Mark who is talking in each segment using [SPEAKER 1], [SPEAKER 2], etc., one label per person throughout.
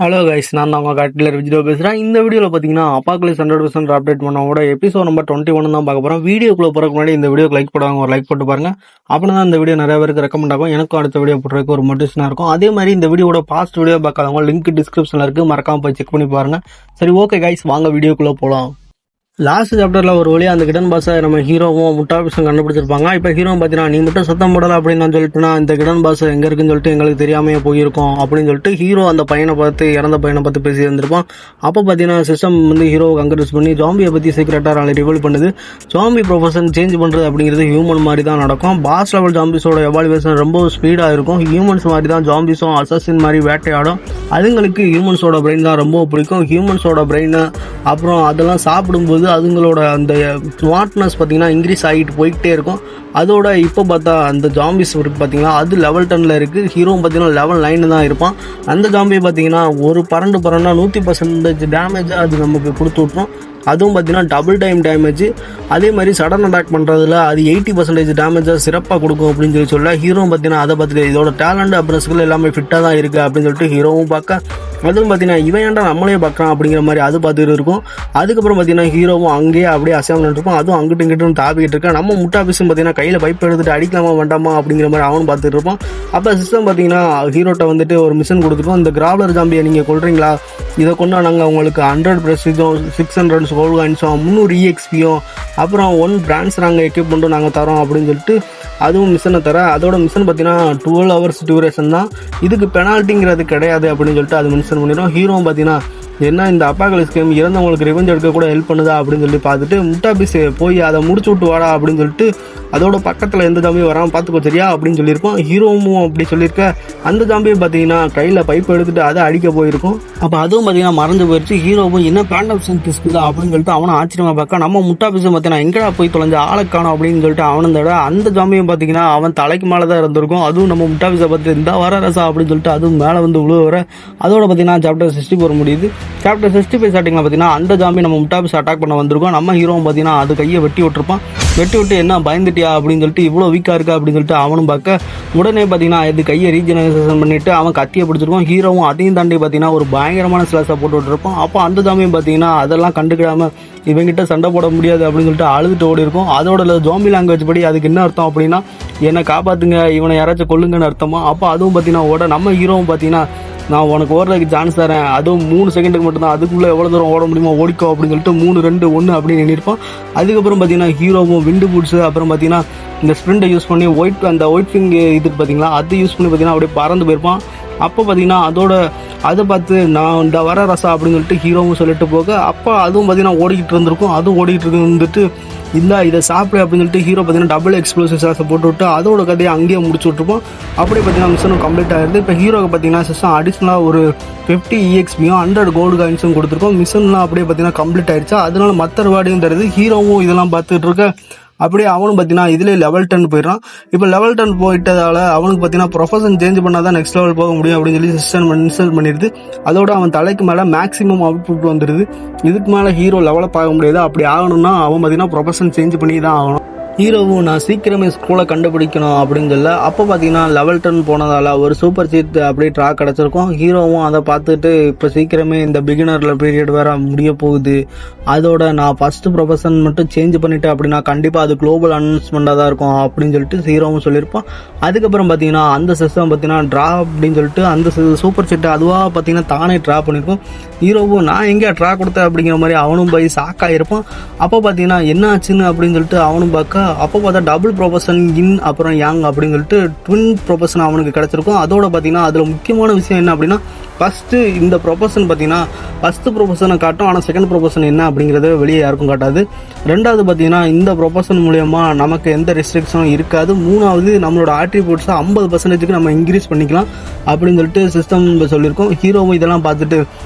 [SPEAKER 1] Hello guys, நான் தான் உங்கள் கட்டிலர் விஜய் பேசுகிறேன். இந்த வீடியோவில் பார்த்தீங்கன்னா அப்பாக்களிஸ் 100% அப்டேட் பண்ணவோட எபிசோட் நம்பர் 21 தான் பார்க்க போகிறோம். வீடியோக்குள்ளே போகிறதுக்கு முன்னாடி இந்த வீடியோக்கு லைக் போடுவாங்க, ஒரு லைக் போட்டு பாருங்க. அப்படின்னா தான் இந்த வீடியோ நிறைய பேருக்கு ரெக்கமெண்ட் ஆகும், எனக்கும் அடுத்த வீடியோ போடுறதுக்கு ஒரு மோட்டிவேஷனாக இருக்கும். அதே மாதிரி இந்த வீடியோட பாஸ்ட் வீடியோ பார்க்காதவங்க லிங்க் டிஸ்கிரிப்ஷனில் இருக்குது, மறக்காமல் போய் செக் பண்ணி பாருங்க. சரி, ஓகே கைஸ், வாங்க வீடியோக்குள்ளே போகலாம். லாஸ்ட் சாப்டர்ல ஒரு வழியா அந்த கிடன் பாஸை நம்ம ஹீரோவும் முட்டாபிஸும் கண்டுபிடிச்சிருப்பாங்க. இப்போ ஹீரோ பார்த்தீங்கன்னா நீ மட்டும் சத்தம் போடல அப்படின்னு நான் சொல்லிட்டுனா இந்த கிடன் பாஸ் எங்க இருக்குன்னு சொல்லிட்டு எங்களுக்கு தெரியாமையே போயிருக்கோம் அப்படின்னு சொல்லிட்டு ஹீரோ அந்த பையனை பார்த்து இறந்த பையனை பார்த்து பேசி இருந்திருப்பான். அப்போ பார்த்தீங்கன்னா சிஸ்டம் வந்து ஹீரோவை கன்க்ரூஸ் பண்ணி ஜாம்பியை பற்றி சீக்கிரட்டாக நாளை ரிவீல் பண்ணுது. ஜாம்பி ப்ரொஃபஷன் சேஞ்ச் பண்ணுறது அப்படிங்கிறது ஹியூமன் மாதிரி தான் நடக்கும். பாஸ் லெவல் ஜாம்பிஸோட எவாலுவேஷன் ரொம்ப ஸ்பீடாக இருக்கும். ஹியூமன்ஸ் மாதிரி தான் ஜாம்பிஸும் அசஸின் மாதிரி வேட்டையாடும். அதுங்களுக்கு ஹியூமன்ஸோட பிரெயின் தான் ரொம்ப பிடிக்கும். ஹியூமன்ஸோட பிரெயின் அப்புறம் அதெல்லாம் சாப்பிடும்போது அதுங்களோட அந்த ஸ்மார்ட்னஸ் பார்த்தீங்கன்னா இன்க்ரீஸ் ஆகிட்டு போய்கிட்டே இருக்கும். அதோட இப்போ பார்த்தா அந்த ஜாம்பிஸ் இருக்குது பார்த்தீங்கன்னா அது லெவல் 10 இருக்குது. ஹீரோ பார்த்தீங்கன்னா லெவல் 9 தான் இருப்பான். அந்த ஜாம்பி பார்த்தீங்கன்னா ஒரு பறந்தா 100% டேமேஜாக அது நமக்கு கொடுத்து விட்ரும். அதுவும் பார்த்தீங்கன்னா டபுள் டைம் டேமேஜ். அதே மாதிரி சடன் அட்டாக் பண்ணுறதுல அது 80% டேமேஜாக சிறப்பாக கொடுக்கும் அப்படின்னு சொல்ல ஹீரோ பார்த்தீங்கன்னா அதை பார்த்துட்டு இதோட டேலண்ட் அப்புறம் ஸ்கில் எல்லாமே ஃபிட்டாக தான் இருக்குது அப்படின்னு சொல்லிட்டு ஹீரோவும் பார்க்க, அதுவும் பார்த்தீங்கன்னா இவன் ஏன்டா நம்மளே பார்க்குறான் அப்படிங்கிற மாதிரி அது பார்த்துட்டு இருக்கும். அதுக்கப்புறம் பார்த்தீங்கன்னா ஹீரோவும் அங்கேயே அப்படியே அசையாமல் இருப்பான். அதுவும் அங்கிட்டு இங்கிட்டும் தாப்பிக்கிட்டு இருக்கான். நம்ம முட்டாபிஸும் பார்த்தீங்கன்னா கையில் பைப் எடுத்துட்டு அடிக்கலாமா வேண்டாமா அப்படிங்கிற மாதிரி அவனும் பார்த்துட்டு இருப்பான். அப்போ சிஸ்டம் பார்த்தீங்கன்னா ஹீரோட்ட வந்துட்டு ஒரு மிஷன் கொடுத்துருக்கோம். இந்த கிராவலர் ஜாம்பியை நீங்கள் கொள்றீங்களா, இதை கொண்டா நாங்கள் உங்களுக்கு 100 ப்ரெஸ்டீஜும் 600 கோல்டு காயின்ஸும் 300 EXPயும் அப்புறம் 1 பிராண்ட்ஸ் நாங்கள் எக்யூப்மெண்ட்டும் நாங்கள் தரோம் அப்படின்னு சொல்லிட்டு அதுவும் மிஷனை தர. அதோட மிஷன் பார்த்தீங்கன்னா 12 hours டியூரேஷன் தான், இதுக்கு பெனால்ட்டிங்கிறது கிடையாது அப்படின்னு சொல்லிட்டு அது மென்ஷன் பண்ணிடும். ஹீரோவும் பார்த்தீங்கன்னா என்ன இந்த அப்பாக்களிஸ் கேம் இறந்தவங்களுக்கு ரிவெஞ்ச் எடுக்க கூட ஹெல்ப் பண்ணுதா அப்படின்னு சொல்லி பார்த்துட்டு முட்டாபிஸ் போய் அதை முடிச்சு விட்டு வாடா அப்படின்னு சொல்லிட்டு அதோட பக்கத்தில் எந்த ஜாம்பியும் வராமல் பார்த்துக்கோ சரியா அப்படின்னு சொல்லியிருக்கோம். ஹீரோவும் அப்படி சொல்லியிருக்க அந்த ஜாம்பியை பார்த்தீங்கன்னா கையில் பைப் எடுத்துட்டு அதை அடிக்க போயிருக்கும். அப்போ அதுவும் பார்த்தீங்கன்னா மறந்து போயிடுச்சு. ஹீரோவும் என்ன பேண்ட் சயின்டிஸ்ட் அப்படின்னு சொல்லிட்டு அவனை ஆச்சரியமாக பார்க்க, நம்ம முட்டாபிஸும் பார்த்தீங்கன்னா எங்கடா போய் தொலைஞ்ச ஆளுக்கானோ அப்படின்னு சொல்லிட்டு அவனோட அந்த ஜாம்பியும் பார்த்தீங்கன்னா அவன் தலைக்கு மேலே தான் இருந்திருக்கும். அதுவும் நம்ம முட்டாபிஸை பார்த்து இந்த வர ரசா அப்படின்னு சொல்லிட்டு அதுவும் மேலே வந்து உழுவ வர. அதோட பார்த்தீங்கன்னா சாப்டர் 64 முடியுது. சாப்டர் 65 ஸ்டார்டிங்கில் பார்த்தீங்கன்னா அந்த ஜாம்பி நம்ம முட்டாபிஸ் அட்டாக் பண்ண வந்திருக்கோம். நம்ம ஹீரோவும் பார்த்தீங்கன்னா அது கையை வெட்டி விட்டுருப்பான். வெட்டி விட்டு என்ன பயந்துட்டியா அப்படின்னு சொல்லிட்டு இவ்வளோ வீக்காக இருக்கா அப்படின்னு சொல்லிட்டு அவனும் பார்க்க, உடனே பார்த்தீங்கன்னா இது கையை ரீஜெனரேஷன் பண்ணிவிட்டு அவன் கத்தியை பிடிச்சிருக்கோம். ஹீரோவும் அதையும் தாண்டி பார்த்தீங்கன்னா ஒரு பயங்கரமான ஸ்லாஸாக போட்டு விட்டுருப்பான். அப்போ அந்த ஜாம்பியும் பார்த்தீங்கன்னா அதெல்லாம் கண்டுக்கிடாமல் இவங்கிட்ட சண்டை போட முடியாது அப்படின்னு சொல்லிட்டு அழுதுட்டு ஓடி இருக்கும். அதோட ஜாம்பி லாங்குவேஜ் படி அதுக்கு என்ன அர்த்தம் அப்படின்னா என்னை காப்பாற்றுங்க, இவனை யாராச்சும் கொல்லுங்கன்னு அர்த்தமா. அப்போ அதுவும் பார்த்தீங்கன்னா ஓட நம்ம ஹீரோவும் பார்த்தீங்கன்னா நான் உனக்கு ஓடுறதுக்கு சான்ஸ் தரேன், அதுவும் 3 செகண்டுக்கு மட்டும்தான், அதுக்குள்ளே எவ்வளோ தூரம் ஓட முடியுமோ ஓடிக்கோ அப்படின்னு சொல்லிட்டு 3, 2, 1 அப்படின்னு எண்ணிருப்பான். அதுக்கப்புறம் பார்த்தீங்கன்னா ஹீரோவும் விண்டு பூட்ஸு அப்புறம் பார்த்தீங்கன்னா இந்த ஸ்ப்ரிண்டை யூஸ் பண்ணி அந்த ஒயிட் ஃபிங் இது பார்த்தீங்களா அதை யூஸ் பண்ணி பார்த்தீங்கன்னா அப்படியே பறந்து போயிருப்பான். அப்போ பார்த்தீங்கன்னா அதை பார்த்து நான் இந்த வர ரசா அப்படின்னு சொல்லிட்டு ஹீரோவும் சொல்லிட்டு போக, அப்போ அதுவும் பார்த்தீங்கன்னா ஓடிக்கிட்டு இருந்திருக்கும். அதுவும் ஓடிக்கிட்டு இருந்துட்டு இல்லை இதை சாப்பிடு அப்படின்னு சொல்லிட்டு ஹீரோ பார்த்தீங்கன்னா டபுள் எக்ஸ்ப்ளோசிவ் சாஸை போட்டு விட்டு அதோட கதையை அங்கேயே முடிச்சு விட்டுருப்போம். அப்படியே பார்த்தீங்கன்னா மிஷனும் கம்ப்ளீட் ஆகிடுது. இப்போ ஹீரோக்கு பார்த்தீங்கன்னா சிஸ்டம் அடிஷ்னலாக ஒரு 50 EXPயும் 100 கோல்டு காயின்ஸும் கொடுத்துருக்கோம். மிஷன்லாம் அப்படியே பார்த்தீங்கன்னா கம்ப்ளீட் ஆயிடுச்சா, அதனால மற்ற ரிவார்டையும் தருது. ஹீரோவும் இதெல்லாம் பார்த்துட்டு இருக்க அப்படியே அவனும் பார்த்தீங்கன்னா இதிலே லெவல் 10 போயிடறான். இப்போ லெவல் 10 போயிட்டதால அவனுக்கு பார்த்தீங்கன்னா ப்ரொஃபஷன் சேஞ்ச் பண்ணால் தான் நெக்ஸ்ட் லெவல் போக முடியும் அப்படின்னு சொல்லி சிஸ்டம் இன்ஸ்டால் பண்ணிடுது. அதோட அவன் தலைக்கு மேலே மேக்ஸிமம் அவுட்புட் வந்துடுது. இதுக்கு மேலே ஹீரோ லெவலப் ஆக முடியாது. அப்படி ஆகணும்னா அவன் பார்த்தீங்கன்னா ப்ரொஃபஷன் சேஞ்ச் பண்ணி தான் ஆகணும். ஹீரோவும் நான் சீக்கிரமே ஸ்கூலை கண்டுபிடிக்கணும் அப்படின்னு சொல்ல, அப்போ பார்த்தீங்கன்னா லெவல் 10 போனதால் ஒரு சூப்பர் சீட் அப்படியே ட்ராக் கிடச்சிருக்கும். ஹீரோவும் அதை பார்த்துட்டு இப்போ சீக்கிரமே இந்த பிகினரில் பீரியட் வேறு முடிய போகுது, அதோட நான் ஃபஸ்ட்டு ப்ரொஃபஷன் மட்டும் சேஞ்ச் பண்ணிவிட்டேன் அப்படின்னா கண்டிப்பாக அது குளோபல் அனௌன்ஸ்மெண்ட்டாக தான் இருக்கும் அப்படின்னு சொல்லிட்டு ஹீரோவும் சொல்லியிருப்பான். அதுக்கப்புறம் பார்த்தீங்கன்னா அந்த சிஸ்டம் பார்த்தீங்கன்னா ட்ரா அப்படின்னு சொல்லிட்டு அந்த சூப்பர் சீட்டை அதுவாக பார்த்தீங்கன்னா தானே ட்ரா பண்ணியிருக்கோம். ஹீரோவும் நான் எங்கே ட்ரா கொடுத்தேன் அப்படிங்கிற மாதிரி அவனும் போய் ஷாக்காக இருப்பான். அப்போ பார்த்தீங்கன்னா என்ன ஆச்சுன்னு அப்படின்னு சொல்லிட்டு அவனும் பார்க்க, அப்போ பார்த்தா டபுள் ப்ரொபஷன் இன் அப்புறம் யாங் அப்படின்னு சொல்லிட்டு ட்வின் ப்ரொபஷன் அவனுக்கு கிடச்சிருக்கும். அதோட பார்த்தீங்கன்னா அதில் முக்கியமான விஷயம் என்ன அப்படின்னா ஃபஸ்ட்டு இந்த ப்ரொபஷன் பார்த்தீங்கன்னா ஃபஸ்ட்டு ப்ரொபஷனை காட்டும், ஆனால் செகண்ட் ப்ரொபஷன் என்ன அப்படிங்கிறத வெளியே யாருக்கும் காட்டாது. ரெண்டாவது பார்த்தீங்கன்னா இந்த ப்ரொபஷன் மூலயமா நமக்கு எந்த ரெஸ்ட்ரிக்ஷனும் இருக்காது. மூணாவது நம்மளோட ஆட்ரிபியூட்ஸை 50%க்கு நம்ம இன்க்ரீஸ் பண்ணிக்கலாம் அப்படின்னு சொல்லிட்டு சிஸ்டம் சொல்லியிருக்கோம். ஹீரோவும் இதெல்லாம் பார்த்துட்டு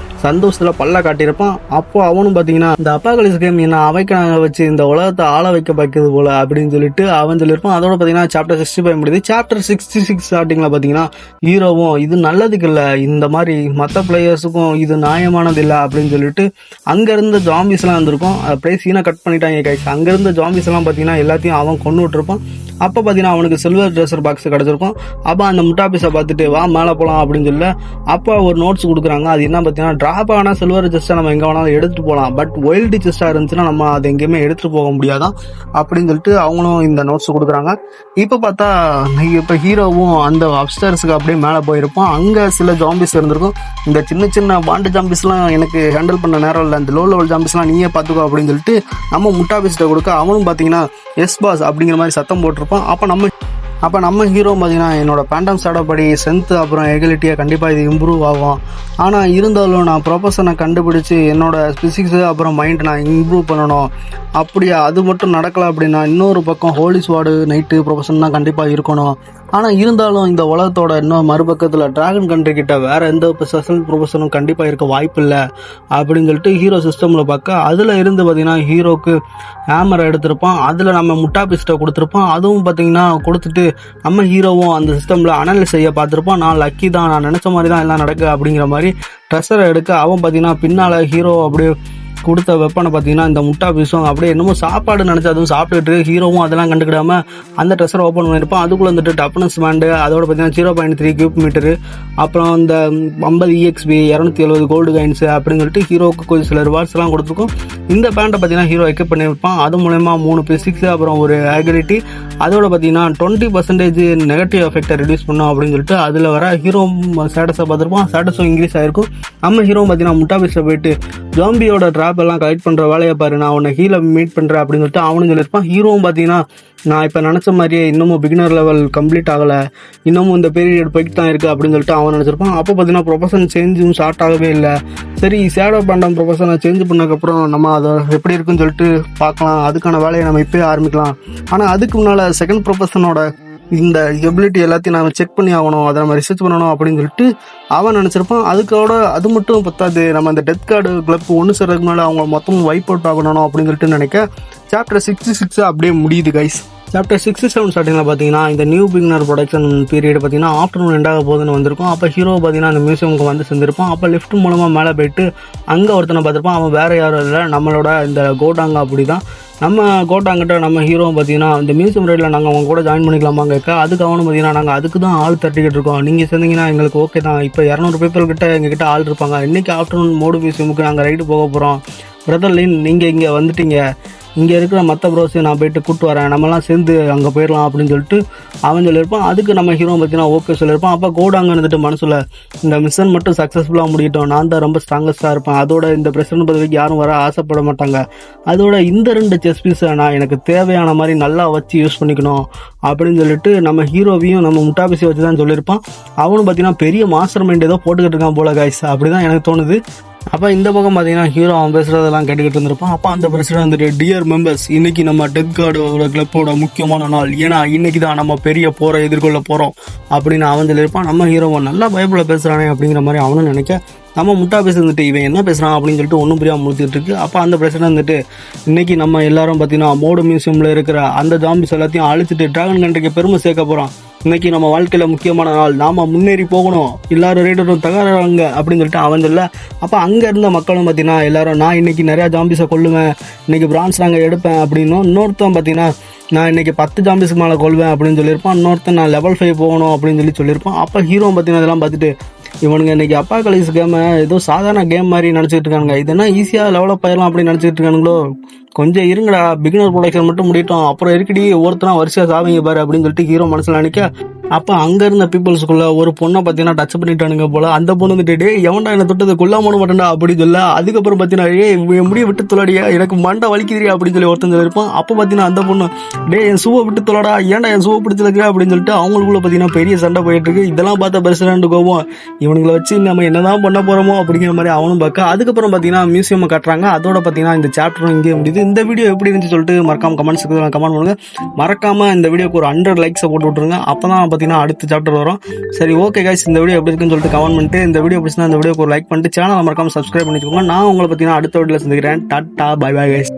[SPEAKER 1] சந்தோஷத்தில் பல்ல காட்டியிருப்பான். அப்போ அவனும் பார்த்தீங்கன்னா இந்த அப்பாக்களிஸ் கேம் என்ன அவைக்காக வச்சு இந்த உலகத்தை ஆள வைக்க பார்க்குது போல அப்படின்னு சொல்லிட்டு அவன் சொல்லியிருப்பான். அதோட பார்த்தீங்கன்னா சாப்டர் 65 முடியுது. சாப்டர் 66 ஸ்டார்டிங்கில் பார்த்தீங்கன்னா ஹீரோவும் இது நல்லதுக்கு இல்லை, இந்த மாதிரி மற்ற பிளேயர்ஸுக்கும் இது நியாயமானது இல்லை அப்படின்னு சொல்லிட்டு அங்கேருந்த ஜாம்பிஸ்லாம் வந்திருக்கும். அப்படியே சீனை கட் பண்ணிட்டாங்க கைஸ். அங்கேருந்த ஜாம்பிஸ் எல்லாம் பார்த்தீங்கன்னா எல்லாத்தையும் அவன் கொண்டு விட்டுருப்பான். அப்போ பார்த்தீங்கன்னா அவனுக்கு சில்வர் ட்ரெஷர் பாக்ஸ் கிடச்சிருக்கும். அப்போ அந்த முட்டாபீஸை பார்த்துட்டு வா மேலே போகலாம் அப்படின்னு சொல்ல அப்போ ஒரு நோட்ஸ் கொடுக்குறாங்க. அது என்ன பார்த்தீங்கன்னா ட்ராப் ஆனால் சில்வர் செஸ்ட்டை நம்ம எங்கே வேணாலும் எடுத்துகிட்டு போகலாம், பட் ஒயில்டு செஸ்ட்டாக இருந்துச்சுன்னா நம்ம அதை எங்கேயுமே எடுத்துகிட்டு போக முடியாதான் அப்படின்னு சொல்லிட்டு அவங்களும் இந்த நோட்ஸ் கொடுக்குறாங்க. இப்போ பார்த்தா இப்போ ஹீரோவும் அந்த அப்ஸ்டர்ஸுக்கு அப்படியே மேலே போயிருப்போம். அங்கே சில ஜாம்பிஸ் இருந்திருக்கும். இந்த சின்ன சின்ன பாண்டு ஜாம்பிஸ்லாம் எனக்கு ஹேண்டில் பண்ண நேரம் இல்லை, இந்த லோ லெவல் ஜாம்பிஸ்லாம் நீயே பார்த்துக்கோ அப்படின்னு சொல்லிட்டு நம்ம முட்டாபீஸ்ட்டை கொடுக்க அவனும் பார்த்தீங்கன்னா எஸ் பாஸ் அப்படிங்கிற மாதிரி சத்தம் போட்டிருப்பான். அப்போ நம்ம ஹீரோ பார்த்தீங்கன்னா என்னோட பேண்டம் ஸ்டாடப்படி ஸ்ட்ரென்த்து அப்புறம் எகிலிட்டியை கண்டிப்பாக இது இம்ப்ரூவ் ஆகும். ஆனால் இருந்தாலும் நான் ப்ரொஃபஷனை கண்டுபிடிச்சி என்னோட ஃபிசிக்ஸு அப்புறம் மைண்ட் நான் இம்ப்ரூவ் பண்ணணும். அப்படியா அது மட்டும் நடக்கலை அப்படின்னா இன்னொரு பக்கம் ஹோலி ஸ்வாடு நைட்டு ப்ரொஃபஷன் தான் கண்டிப்பாக இருக்கணும். ஆனால் இருந்தாலும் இந்த உலகத்தோட இன்னும் மறுபக்கத்தில் டிராகன் கண்ட்ரி கிட்ட வேறு எந்த ஸ்பெஷல் ப்ரொஃபஷனும் கண்டிப்பாக இருக்க வாய்ப்பு இல்லை அப்படின்னு சொல்லிட்டு ஹீரோ சிஸ்டமில் பார்க்க அதில் இருந்து பார்த்தீங்கன்னா ஹீரோக்கு ஹேமரை எடுத்திருப்பான். அதில் நம்ம முட்டாபிஸ்ட்டை கொடுத்துருப்பான். அதுவும் பார்த்தீங்கன்னா கொடுத்துட்டு நம்ம ஹீரோவும் அந்த சிஸ்டமில் அனலைஸ் செய்ய பார்த்துருப்பான். நான் லக்கி தான், நான் நினச்ச மாதிரி தான் எல்லாம் நடக்கு அப்படிங்கிற மாதிரி ட்ரெஷரை எடுக்க அவன் பார்த்தீங்கன்னா பின்னால் ஹீரோ அப்படியே கொடுத்த வெப்பனை பார்த்தீங்கன்னா இந்த முட்டா பீஸும் அப்படியே என்னமோ சாப்பாடு நினச்சி அதுவும் சாப்பிட்டுட்டு ஹீரோவும் அதெல்லாம் கண்டுக்கிடாம அந்த ட்ரெஸ்ஸரை ஓப்பன் பண்ணியிருப்பான். அதுக்குள்ளே வந்துட்டு டப்னஸ் பேண்டு அதோட பார்த்தீங்கன்னா 0.3 கியூப் மீட்டரு அப்புறம் இந்த 50 EXP 270 கோல்டு காயின்ஸு அப்படின்னு சொல்லிட்டு ஹீரோவுக்கு கொஞ்சம் சில ரிவார்ட்ஸ்லாம் கொடுத்துருக்கோம். இந்த பேண்டை பார்த்தீங்கன்னா ஹீரோ எக்யூப் பண்ணியிருப்பான். அது மூலயமா 3 பிசிக்ஸு அப்புறம் ஒரு ஆகிலிட்டி அதோட பார்த்தீங்கன்னா 20% நெகட்டிவ் எஃபெக்டை ரிடியூஸ் பண்ணோம் அப்படின்னு சொல்லிட்டு அதில் வர ஹீரோ ஸ்டேட்டஸை பார்த்துருப்பான். ஸ்டேட்டஸும் இன்க்ரீஸ் ஆகிருக்கும். நம்ம ஹீரோ பார்த்தீங்கன்னா முட்டாபீஸில் போயிட்டு ஜாம்பியோட ட்ராப் எல்லாம் கலெக்ட் பண்ணுற வேலையை பாரு, நான் உன்னை ஹீலை மீட் பண்ணுறேன் அப்படின்னு சொல்லிட்டு அவனும் சொல்லியிருப்பான். ஹீரோவும் பார்த்தீங்கன்னா நான் இப்போ நினச்ச மாதிரியே இன்னமும் பிகினர் லெவல் கம்ப்ளீட் ஆகலை, இன்னமும் இந்த பீரியட் போய்ட்டு தான் இருக்குது அப்படின்னு சொல்லிட்டு அவன் நினச்சிருப்பான். அப்போ பார்த்தீங்கன்னா ப்ரொஃபஷன் சேஞ்சும் ஸ்டார்ட் ஆகவே இல்லை. சரி ஷேடோ பேண்டம் ப்ரொஃபஷனை சேஞ்ச் பண்ணதுக்கப்புறம் நம்ம அதை எப்படி இருக்குன்னு சொல்லிட்டு பார்க்கலாம், அதுக்கான வேலையை நம்ம இப்போயே ஆரம்பிக்கலாம். ஆனால் அதுக்கு முன்னால் செகண்ட் ப்ரொஃபஷனோட இந்த எபிலிட்டி எல்லாத்தையும் நம்ம செக் பண்ணி ஆகணும், அதை நம்ம ரிசர்ச் பண்ணணும் அப்படின்னு சொல்லிட்டு அவன் நினச்சிருப்பான். அதுக்கோட அது மட்டும் பத்தாது, நம்ம அந்த டெத் கார்டு கிளப் ஒன்று சேர்றதுக்கு முன்னாடி அவங்க மொத்தமும் வைப் அவுட் ஆகணும் அப்படின்னு சொல்லிட்டு நினைக்க சாப்டர் 66 அப்படியே முடியுது கைஸ். சாப்டர் 67 ஸ்டார்டிங்கில் பார்த்தீங்கன்னா இந்த நியூ பிகினர் ப்ரொடக்ஷன் பீரியட் பார்த்தீங்கன்னா ஆஃப்டர்நூன் எண்டாக போகுதுன்னு வந்திருக்கும். அப்போ ஹீரோ பார்த்தீங்கன்னா அந்த மியூசியமுக்கு வந்து செஞ்சிருப்பான். அப்போ லிஃப்ட் மூலமாக மேலே போயிட்டு அங்கே ஒருத்தனை பார்த்துருப்பான். அவன் வேறு யாரும் இல்லை, நம்மளோட இந்த கோட்டாங்க அப்படி தான். நம்ம கோட்டாங்கிட்ட நம்ம ஹீரோவும் பார்த்தீங்கன்னா இந்த மியூசியம் ரைடில் நாங்கள் அவங்க கூட ஜாயின் பண்ணிக்கலாமா கேட்க அதுக்கு அவனு பார்த்தீங்கன்னா நாங்கள் அதுக்கு தான் ஆள் தட்டிக்கிட்டு இருக்கோம், நீங்கள் சேர்ந்தீங்கன்னா எங்களுக்கு ஓகே தான். இப்போ 200 பீப்புள் கிட்ட எங்ககிட்ட ஆள் இருப்பாங்க. இன்றைக்கி ஆஃப்டர்நூன் மோடு மியூசியமுக்கு நாங்கள் ரைடு போக போகிறோம். பிரதர் லின் நீங்கள் இங்கே வந்துட்டீங்க, இங்கே இருக்கிற மற்ற ப்ரோஸையும் நான் போயிட்டு கூப்பிட்டு வரேன், நம்மலாம் சேர்ந்து அங்கே போயிடலாம் அப்படின்னு சொல்லிட்டு அவன் சொல்லியிருப்பான். அதுக்கு நம்ம ஹீரோ பார்த்தீங்கன்னா ஓகே சொல்லியிருப்பான். அப்போ கோடாங்க இருந்துட்டு மனசில் இந்த மிஷன் மட்டும் சக்ஸஸ்ஃபுல்லாக முடியட்டும், நான் தான் ரொம்ப ஸ்ட்ராங்கஸ்ட்டாக இருப்பேன், அதோட இந்த பிரசிடன்ட் பதவிக்கு யாரும் வர ஆசைப்பட மாட்டாங்க, அதோட இந்த 2 செஸ் பீஸை நான் எனக்கு தேவையான மாதிரி நல்லா வச்சு யூஸ் பண்ணிக்கணும் அப்படின்னு சொல்லிட்டு நம்ம ஹீரோவையும் நம்ம முட்டாபீஸை வச்சு தான் சொல்லியிருப்பான். அவனும் பார்த்தீங்கன்னா பெரிய மாஸ்டர் மைண்ட் ஏதோ போட்டுக்கிட்டு இருக்கான் போல கைஸ், அப்படி தான் எனக்கு தோணுது. அப்போ இந்த பக்கம் பார்த்தீங்கன்னா ஹீரோ அவன் பேசுகிறதெல்லாம் கேட்டுக்கிட்டு இருந்திருப்பான். அப்போ அந்த பிரசிடன்ட் வந்துட்டு டியர் மெம்பர்ஸ், இன்றைக்கி நம்ம டெத் கார்டோட கிளப்போட முக்கியமான நாள், ஏன்னா இன்றைக்கி தான் நம்ம பெரிய போரை எதிர்கொள்ள போகிறோம் அப்படின்னு அவன் சொல்லியிருப்பான். நம்ம ஹீரோவை நல்லா பயப்பட பேசுகிறானே அப்படிங்கிற மாதிரி அவனும் நினைக்க நம்ம முட்டாபீஸ் வந்துட்டு இவன் என்ன பேசுகிறான் அப்படின்னு சொல்லிட்டு ஒன்றும் புரியாமல் முடிச்சுட்டு இருக்கு. அப்போ அந்த பிரசிடன்ட் வந்துட்டு இன்றைக்கி நம்ம எல்லாரும் பார்த்தீங்கன்னா மோடு மியூசியமில் இருக்கிற அந்த ஜாம்பிஸ் எல்லாத்தையும் அழிச்சிட்டு டிராகன் கண்ட்ரிக்கு பெருமை சேர்க்க போகிறோம். இன்றைக்கி நம்ம வாழ்க்கையில் முக்கியமான நாள், நாம் முன்னேறி போகணும், எல்லாரும் ரேடரும் தகராங்க அப்படின்னு சொல்லிட்டு அவன் சொல்ல அப்போ அங்கே இருந்த மக்களும் பார்த்தீங்கன்னா எல்லாரும் நான் இன்றைக்கி நிறையா ஜாம்பிஸை கொல்லுவேன், இன்றைக்கி பிரான்ஸ் நாங்கள் எடுப்பேன் அப்படின்னும், இன்னொருத்தன் பார்த்தீங்கன்னா நான் இன்றைக்கி 10 ஜாம்பிஸ்க்கு மேலே கொள்வேன் அப்படின்னு சொல்லியிருப்பான். இன்னொருத்தன் நான் லெவல் 5 போகணும் அப்படின்னு சொல்லியிருப்பான். அப்போ ஹீரோ பார்த்தீங்கன்னா இதெல்லாம் பார்த்துட்டு இவனுங்க இன்றைக்கி அப்பாகலிப்ஸ் கேமை ஏதோ சாதாரண கேம் மாதிரி நினச்சிட்டு இருக்கானுங்க, இதெல்லாம் ஈஸியாக டெவலப் ஆயிடலாம் அப்படின்னு நினச்சிட்டு இருக்கானுங்களோ, கொஞ்சம் இருங்கடா பிகினர் ப்ரொடக்ஷன் மட்டும் முடியட்டும், அப்புறம் இருக்கடி ஒருத்தனா வரிசையாக சாவிங்க பாரு அப்படின்னு சொல்லிட்டு ஹீரோ மனசில் நினைக்க அப்போ அங்கே இருந்த பீப்புள்ஸுக்குள்ள ஒரு பொண்ணை பார்த்தீங்கன்னா டச் பண்ணிட்டானுங்க போல. அந்த பொண்ணு வந்துட்டு எவன்டா என்ன தொட்டது கொல்லாம மாட்டேன்டா அப்படின்னு சொல்ல அதுக்கப்புறம் பார்த்தீங்கன்னா முடிய விட்டு தொலாடியா எனக்கு மண்டை வலிக்குதிரியா அப்படின்னு சொல்லி ஒருத்தன் சொல்லியிருப்பான். அப்போ பார்த்தீங்கன்னா அந்த பொண்ணு என் சூவை விட்டு தொலாடா, ஏன்டா என் சூவை பிடிச்சிருக்கிற அப்படின்னு சொல்லிட்டு அவங்களுக்குள்ள பார்த்தீங்கன்னா பெரிய சண்டை போயிட்டு இருக்கு. இதெல்லாம் பார்த்தா பிரசிடண்ட் கோவம், இவனுங்களை வச்சு நம்ம என்னதான் பண்ண போகிறோமோ அப்படிங்கிற மாதிரி அவனும் பார்க்க அதுக்கப்புறம் பார்த்தீங்கன்னா மியூசியம் காட்டுறாங்க. அதோட பார்த்தீங்கன்னா இந்த சாப்டரும் இங்கே முடியுது. இந்த வீடியோ எப்படி இருந்துச்சு சொல்லிட்டு மறக்காம கமெண்ட் பண்ணுங்க. மறக்காம இந்த வீடியோக்கு ஒரு 100 லைக்ஸை போட்டு விட்டுருங்க, அப்போ தான் பார்த்தீங்கன்னா அடுத்த சாப்டர் வரும். சரி ஓகே கைஸ், இந்த வீடியோ எப்படி இருக்குன்னு சொல்லிட்டு கமெண்ட் பண்ணிட்டு இந்த வீடியோ பிடிச்சினா இந்த வீடியோக்கு ஒரு லைக் பண்ணிட்டு சேனலை மறக்காம சப்ஸ்கிரைப் பண்ணிக்கோங்க. நான் உங்களை பார்த்தீங்கன்னா அடுத்த வீடியோவில் சந்திக்கிறேன். Tata bye bye guys.